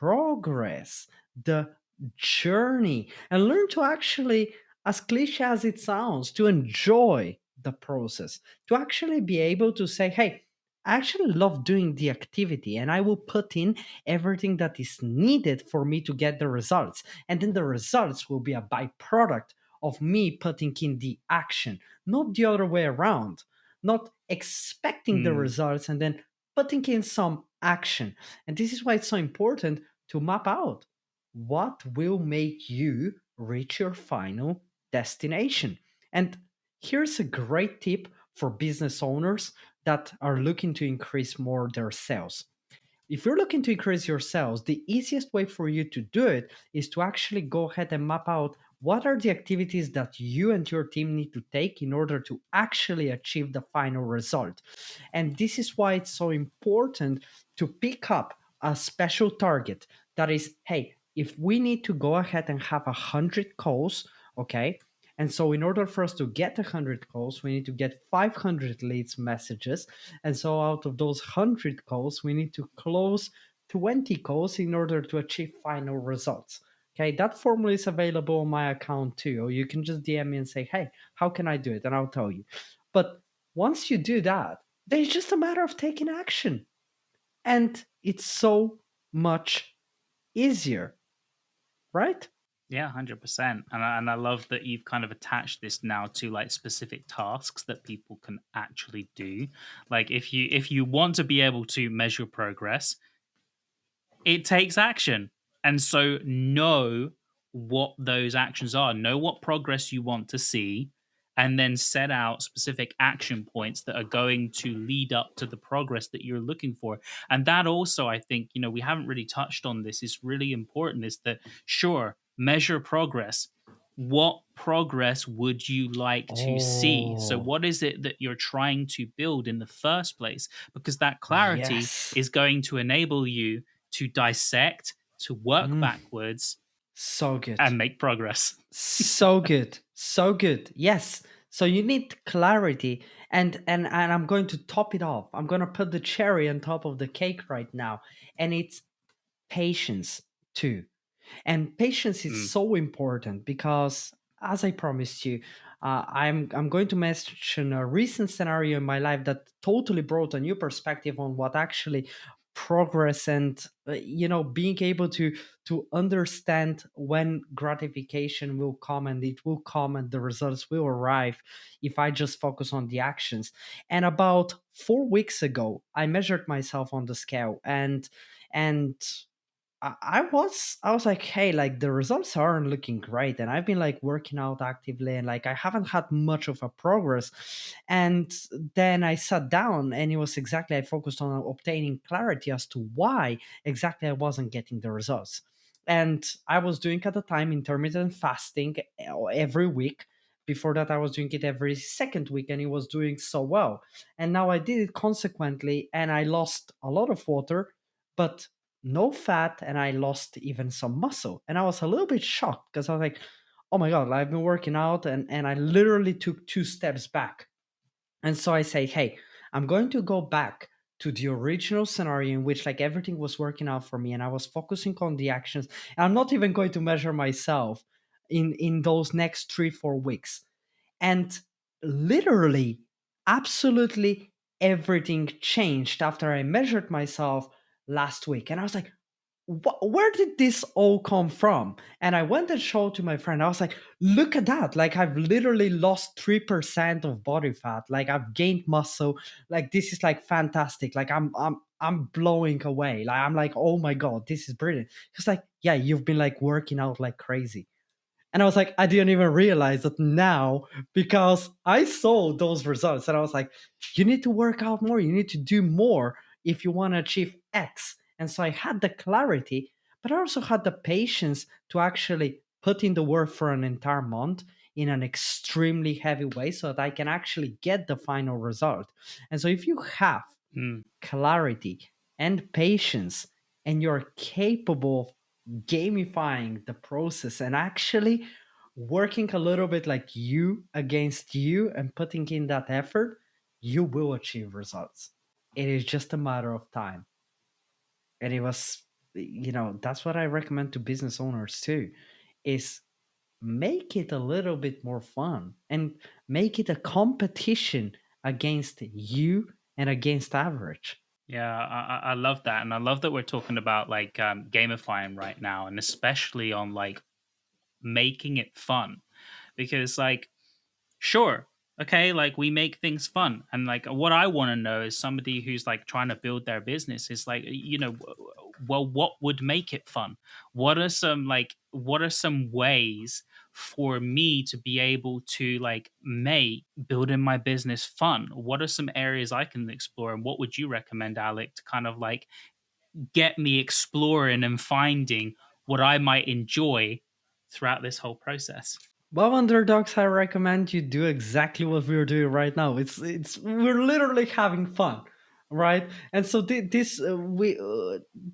progress, the journey, and learn to actually, as cliche as it sounds, to enjoy the process, to actually be able to say, hey, I actually love doing the activity and I will put in everything that is needed for me to get the results. And then the results will be a byproduct of me putting in the action, not the other way around, not expecting the Mm. results and then putting in some action. And this is why it's so important to map out what will make you reach your final destination. And here's a great tip for business owners that are looking to increase more their sales. If you're looking to increase your sales, the easiest way for you to do it is to actually go ahead and map out what are the activities that you and your team need to take in order to actually achieve the final result. And this is why it's so important to pick up a special target that is, hey, if we need to go ahead and have 100 calls, okay, and so, in order for us to get 100 calls, we need to get 500 leads messages. And so, out of those 100 calls, we need to close 20 calls in order to achieve final results. Okay, that formula is available on my account too. Or you can just DM me and say, hey, how can I do it? And I'll tell you. But once you do that, then it's just a matter of taking action. And it's so much easier, right? Yeah, 100%. And I love that you've kind of attached this now to like specific tasks that people can actually do. Like, if you want to be able to measure progress, it takes action. And so know what those actions are. Know what progress you want to see, and then set out specific action points that are going to lead up to the progress that you're looking for. And that also, I think, we haven't really touched on this, is really important, is that sure, measure progress. What progress would you like to see? So, Oh, what is it that you're trying to build in the first place? Because that clarity yes. is going to enable you to dissect, to work Mm, backwards, so good. and make progress. So good. So good. Yes. So you need clarity, and I'm going to top it off. I'm going to put the cherry on top of the cake right now, and it's patience too. And patience is Mm, so important because, as I promised you, I'm going to mention a recent scenario in my life that totally brought a new perspective on what actually progress and being able to understand when gratification will come, and it will come and the results will arrive if I just focus on the actions. And about 4 weeks ago, I measured myself on the scale, and I was like, hey, like the results aren't looking great, and I've been like working out actively, and like I haven't had much of a progress. And then I sat down, and it was exactly, I focused on obtaining clarity as to why exactly I wasn't getting the results. And I was doing at the time intermittent fasting every week. Before that, I was doing it every second week, and it was doing so well. And now I did it consequently, and I lost a lot of water, but no fat, and I lost even some muscle. And I was a little bit shocked because I was like, oh my God, I've been working out, and I literally took 2 steps back. And so I say, hey, I'm going to go back to the original scenario in which like everything was working out for me and I was focusing on the actions. And I'm not even going to measure myself in those next 3-4 weeks. And literally, absolutely everything changed after I measured myself last week. And I was like, where did this all come from? And I went and showed to my friend. I was like, look at that. Like, I've literally lost 3% of body fat. Like, I've gained muscle. Like, this is like fantastic. Like, I'm blowing away. Like, I'm like, oh my God, this is brilliant. It's like, yeah, you've been like working out like crazy. And I was like, I didn't even realize that now because I saw those results and I was like, you need to work out more. You need to do more if you want to achieve X. And so I had the clarity, but I also had the patience to actually put in the work for an entire month in an extremely heavy way so that I can actually get the final result. And so if you have mm. clarity and patience and you're capable of gamifying the process and actually working a little bit like you against you and putting in that effort, you will achieve results. It is just a matter of time. And it was, that's what I recommend to business owners too, is make it a little bit more fun and make it a competition against you and against average. Yeah, I love that, and I love that we're talking about like gamifying right now, and especially on like making it fun, because like sure, okay, like we make things fun, and like what I want to know is somebody who's like trying to build their business is like well, what would make it fun? What are some ways for me to be able to like make building my business fun? What are some areas I can explore, and what would you recommend, Alec, to kind of like get me exploring and finding what I might enjoy throughout this whole process? Well, underdogs, I recommend you do exactly what we're doing right now. It's we're literally having fun, right? And so this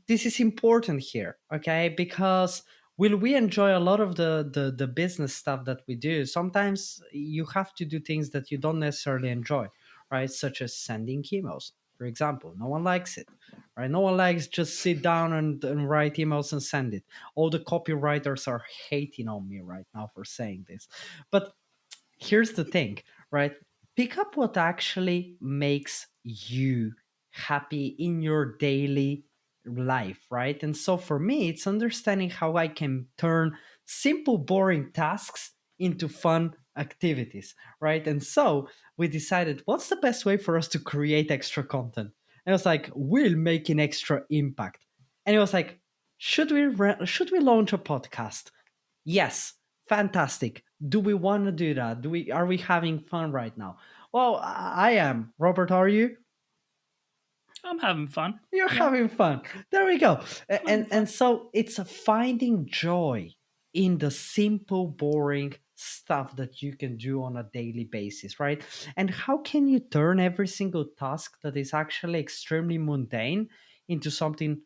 is important here, okay? Because will we enjoy a lot of the business stuff that we do? Sometimes you have to do things that you don't necessarily enjoy, right? Such as sending emails, for example. No one likes it, right? No one likes just sit down and write emails and send it. All the copywriters are hating on me right now for saying this. But here's the thing, right? Pick up what actually makes you happy in your daily life, right? And so for me, it's understanding how I can turn simple, boring tasks into fun activities, right? And so we decided what's the best way for us to create extra content? And it was like, we'll make an extra impact. And it was like, should we launch a podcast? Yes, fantastic. Do we want to do that? Do we Are we having fun right now? Well, I am. Robert, are you? I'm having fun. You're Yeah, having fun. There we go. I'm having And fun. so it's a finding joy in the simple, boring stuff that you can do on a daily basis, right? And how can you turn every single task that is actually extremely mundane into something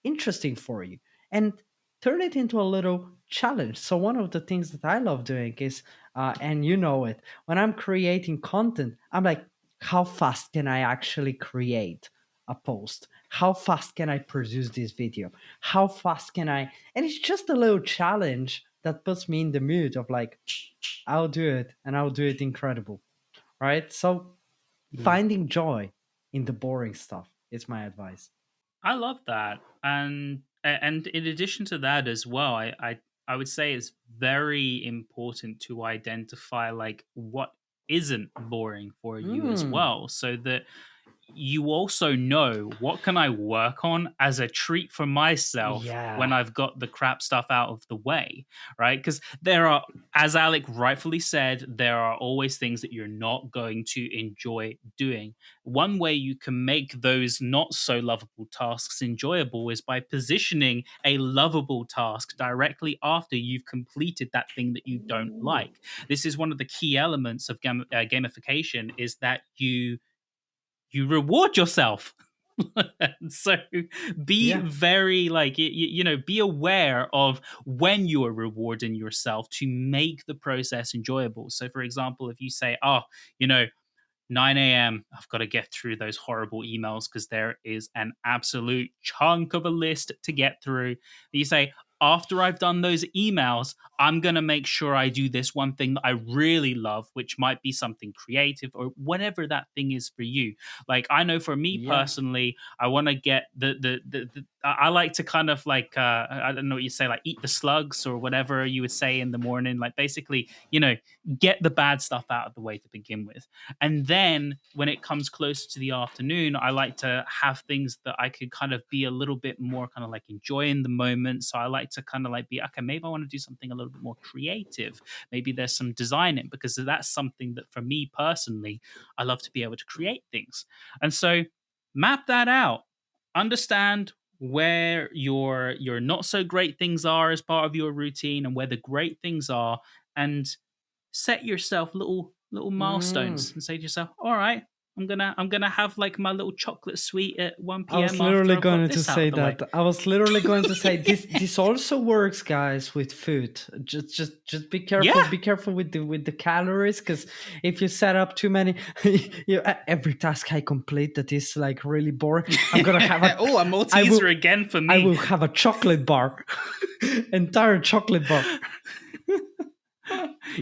interesting for you and turn it into a little challenge? So one of the things that I love doing is, and you know it, when I'm creating content, I'm like, how fast can I actually create a post? How fast can I produce this video? How fast can I? And it's just a little challenge that puts me in the mood of like, I'll do it and I'll do it incredible, right? So Mm. finding joy in the boring stuff is my advice. I love that, and in addition to that as well, I would say it's very important to identify like what isn't boring for you as Mm, well, so that you also know what can I work on as a treat for myself when yeah. I've got the crap stuff out of the way, right? Because there are, as Alec rightfully said, there are always things that you're not going to enjoy doing. One way you can make those not so lovable tasks enjoyable is by positioning a lovable task directly after you've completed that thing that you don't Ooh. like. This is one of the key elements of gamification, is that you reward yourself. So be Yeah. very like be aware of when you are rewarding yourself to make the process enjoyable. So for example, if you say, oh, you know 9 a.m. I've got to get through those horrible emails because there is an absolute chunk of a list to get through. You say, after I've done those emails, I'm going to make sure I do this one thing that I really love, which might be something creative or whatever that thing is for you. Like, I know for me Yeah. personally, I want to get I like to kind of like, I don't know what you say, like eat the slugs or whatever you would say in the morning. Like, basically, get the bad stuff out of the way to begin with, and then when it comes closer to the afternoon, I like to have things that I could kind of be a little bit more kind of like enjoying the moment. So I like to kind of like be, okay, maybe I want to do something a little bit more creative. Maybe there's some design in, because that's something that for me personally, I love to be able to create things. And so map that out. Understand where your not so great things are as part of your routine and where the great things are, and set yourself little Mm. milestones and say to yourself, all right, I'm gonna have like my little chocolate sweet at 1 I was p.m. after literally I've got going to this out say of the way. that. I was literally going to say this also works, guys, with food. Just be careful. Yeah, Be careful with the calories, because if you set up too many, every task I complete that is like really boring, I'm gonna have a oh, a I Malteser will again for I me. will have a chocolate bar. Entire chocolate bar.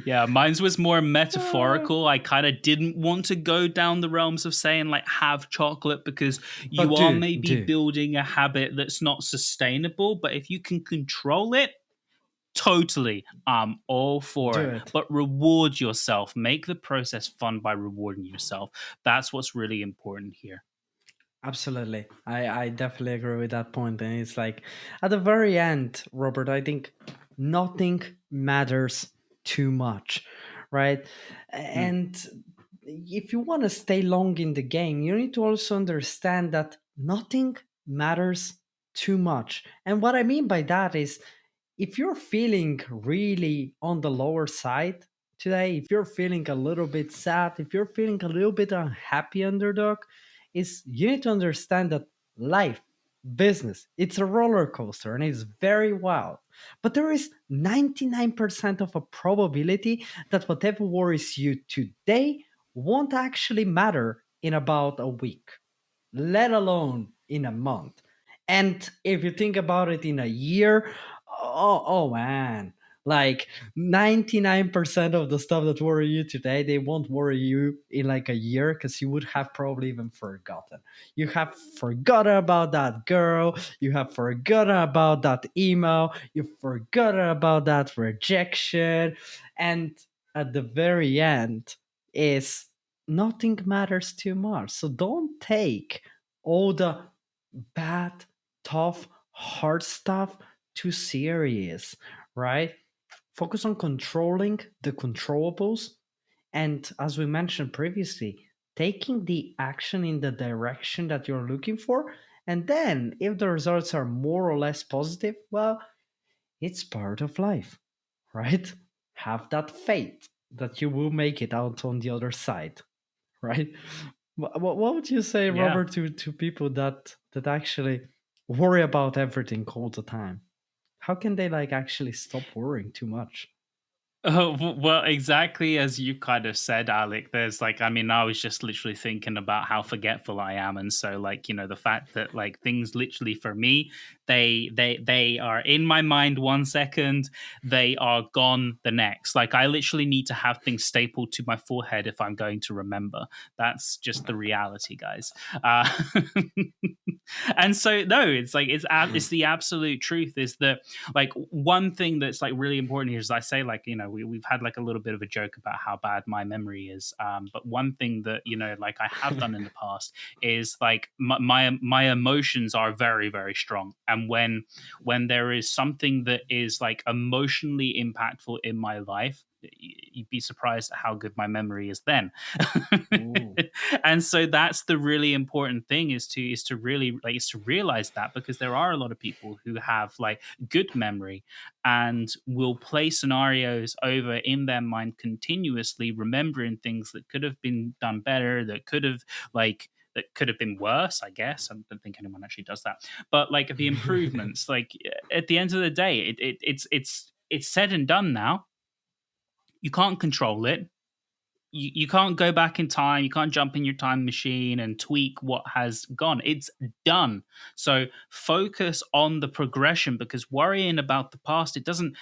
Yeah, mine's was more Uh, metaphorical. I kind of didn't want to go down the realms of saying like have chocolate, because you but are do maybe do building a habit that's not sustainable. But if you can control it, totally, I'm all for do it. it. But reward yourself. Make the process fun by rewarding yourself. That's what's really important here. Absolutely. I definitely agree with that point. And it's like at the very end, Robert, I think nothing matters too much, right? Mm. And if you want to stay long in the game, you need to also understand that nothing matters too much. And what I mean by that is, if you're feeling really on the lower side today, if you're feeling a little bit sad, if you're feeling a little bit unhappy, underdog, is you need to understand that life, business, it's a roller coaster and it's very wild. But there is 99% of a probability that whatever worries you today won't actually matter in about a week, let alone in a month. And if you think about it in a year, oh man, like 99% of the stuff that worry you today, they won't worry you in like a year, because you would have probably even forgotten. You have forgotten about that girl, you have forgotten about that email, you've forgotten about that rejection. And at the very end is nothing matters too much. So don't take all the bad, tough, hard stuff too serious, right? Focus on controlling the controllables. And as we mentioned previously, taking the action in the direction that you're looking for. And then, if the results are more or less positive, well, it's part of life, right? Have that faith that you will make it out on the other side, right? What would you say, Yeah. Robert, to people that actually worry about everything all the time? How can they like actually stop worrying too much? Oh, well, exactly as you kind of said, Alec. There's like, I mean, I was just literally thinking about how forgetful I am, and so like, the fact that like things literally for me, they are in my mind 1 second, they are gone the next. Like, I literally need to have things stapled to my forehead if I'm going to remember. That's just the reality, guys. Uh, and so no, it's like it's the absolute truth. Is that like one thing that's like really important here is I say like we've had like a little bit of a joke about how bad my memory is, but one thing that like I have done in the past is like my emotions are very very strong, and when there is something that is like emotionally impactful in my life, you'd be surprised at how good my memory is then. Ooh. And so that's the really important thing is to really like is to realize that, because there are a lot of people who have like good memory and will play scenarios over in their mind continuously, remembering things that could have been done better, that could have been worse, I guess. I don't think anyone actually does that. But like the improvements, like at the end of the day, it's said and done now. You can't control it. You can't go back in time. You can't jump in your time machine and tweak what has gone. It's done. So focus on the progression, because worrying about the past, it doesn't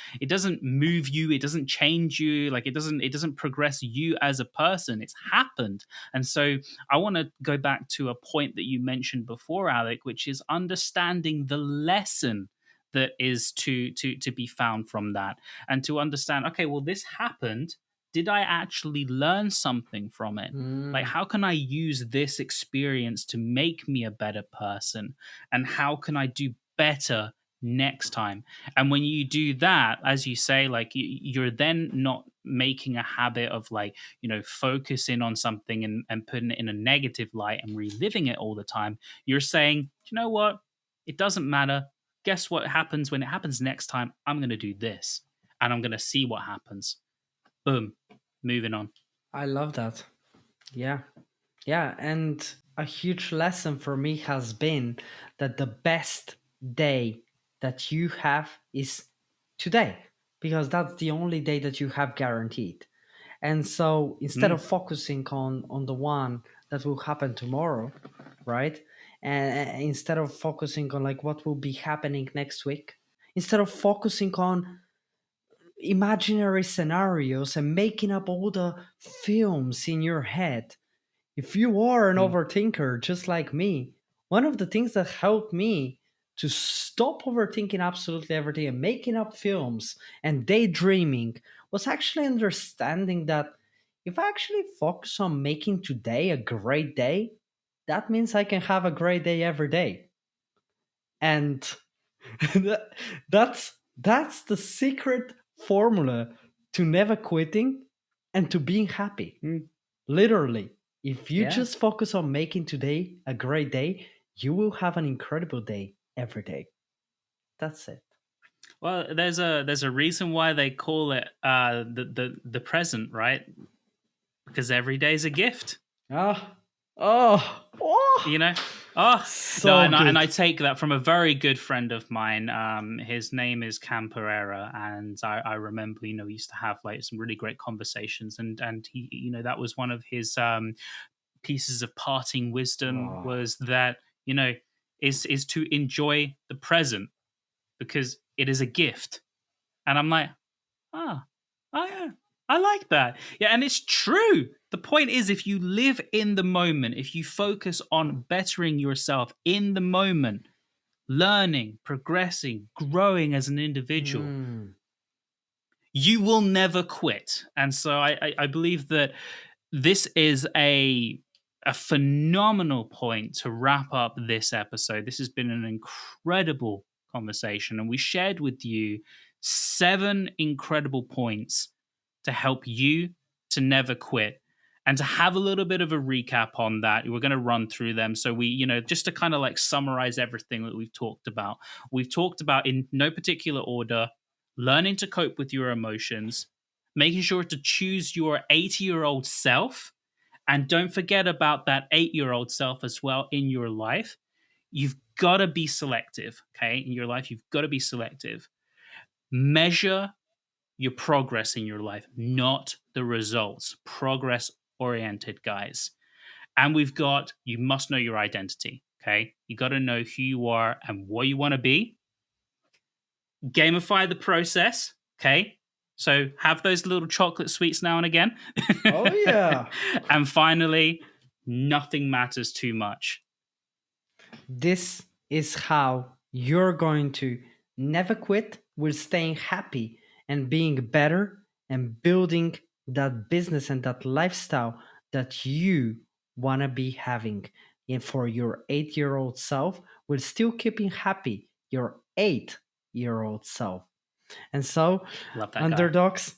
move you. It doesn't change you. Like it doesn't progress you as a person. It's happened. And so I want to go back to a point that you mentioned before, Alec, which is understanding the lesson that is to be found from that, and to understand, okay, well, this happened. Did I actually learn something from it? Like, Mm. how can I use this experience to make me a better person? And how can I do better next time? And when you do that, as you say, like you're then not making a habit of like, focusing on something and putting it in a negative light and reliving it all the time. You're saying, you know what? It doesn't matter. Guess what happens when it happens next time? I'm going to do this and I'm going to see what happens. Boom. Moving on. I love that. Yeah. Yeah. And a huge lesson for me has been that the best day that you have is today, because that's the only day that you have guaranteed. And so instead Mm, of focusing on the one that will happen tomorrow, right? And instead of focusing on like what will be happening next week, instead of focusing on imaginary scenarios and making up all the films in your head. If you are an mm. overthinker just like me, one of the things that helped me to stop overthinking absolutely everything and making up films and daydreaming was actually understanding that if I actually focus on making today a great day, that means I can have a great day every day. And that- that's the secret formula to never quitting and to being happy. Literally, if you Yeah. just focus on making today a great day, you will have an incredible day every day. That's it. Well, there's a reason why they call it the present, right? Because every day's a gift. Ah, oh, You oh, know. Oh no, so and I good. take that from a very good friend of mine. His name is Cam Pereira, and I remember, we used to have like some really great conversations, and he, that was one of his pieces of parting wisdom, Oh, was that is to enjoy the present, because it is a gift. And I'm like, ah, oh yeah, I like that. Yeah, and it's true. The point is, if you live in the moment, if you focus on bettering yourself in the moment, learning, progressing, growing as an individual, mm, you will never quit. And so I believe that this is a phenomenal point to wrap up this episode. This has been an incredible conversation, and we shared with you 7 incredible points to help you to never quit. And to have a little bit of a recap on that, we're going to run through them. So just to kind of like summarize everything that we've talked about in no particular order, learning to cope with your emotions, making sure to choose your 80-year-old self, and don't forget about that 8-year-old self as well in your life. You've got to be selective, okay? In your life, you've got to be selective. Measure your progress in your life, not the results. Progress oriented, guys. And we've got, you must know your identity, okay? You got to know who you are and what you want to be. Gamify the process, okay? So have those little chocolate sweets now and again. Oh, yeah. And finally, nothing matters too much. This is how you're going to never quit with staying happy and being better and building that business and that lifestyle that you want to be having. And for your 8-year-old self, while still keeping happy your 8-year-old self. And so, Love that guy. underdogs,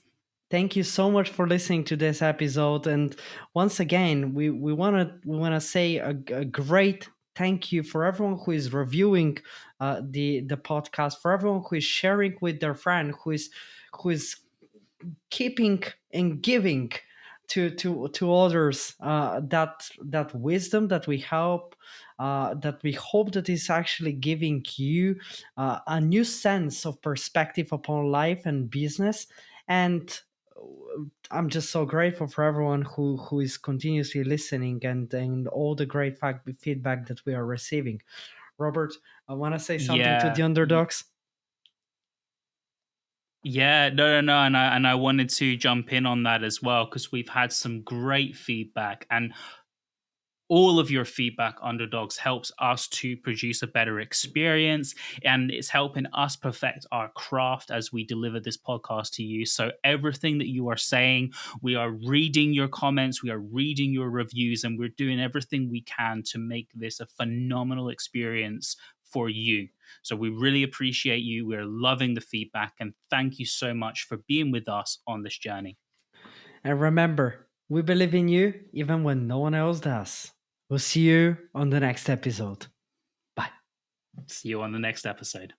thank you so much for listening to this episode. And once again, we wanna say a great thank you for everyone who is reviewing the podcast, for everyone who is sharing with their friend, who is keeping and giving to others that wisdom that we hope that is actually giving you a new sense of perspective upon life and business. And I'm just so grateful for everyone who is continuously listening and all the great feedback that we are receiving. Robert, I want to say something to the Yeah. underdogs. Yeah, no, and I wanted to jump in on that as well because we've had some great feedback, and all of your feedback, underdogs, helps us to produce a better experience, and it's helping us perfect our craft as we deliver this podcast to you. So everything that you are saying, we are reading your comments, we are reading your reviews, and we're doing everything we can to make this a phenomenal experience for you. So we really appreciate you. We're loving the feedback, and thank you so much for being with us on this journey. And remember, we believe in you even when no one else does. We'll see you on the next episode. Bye. See you on the next episode.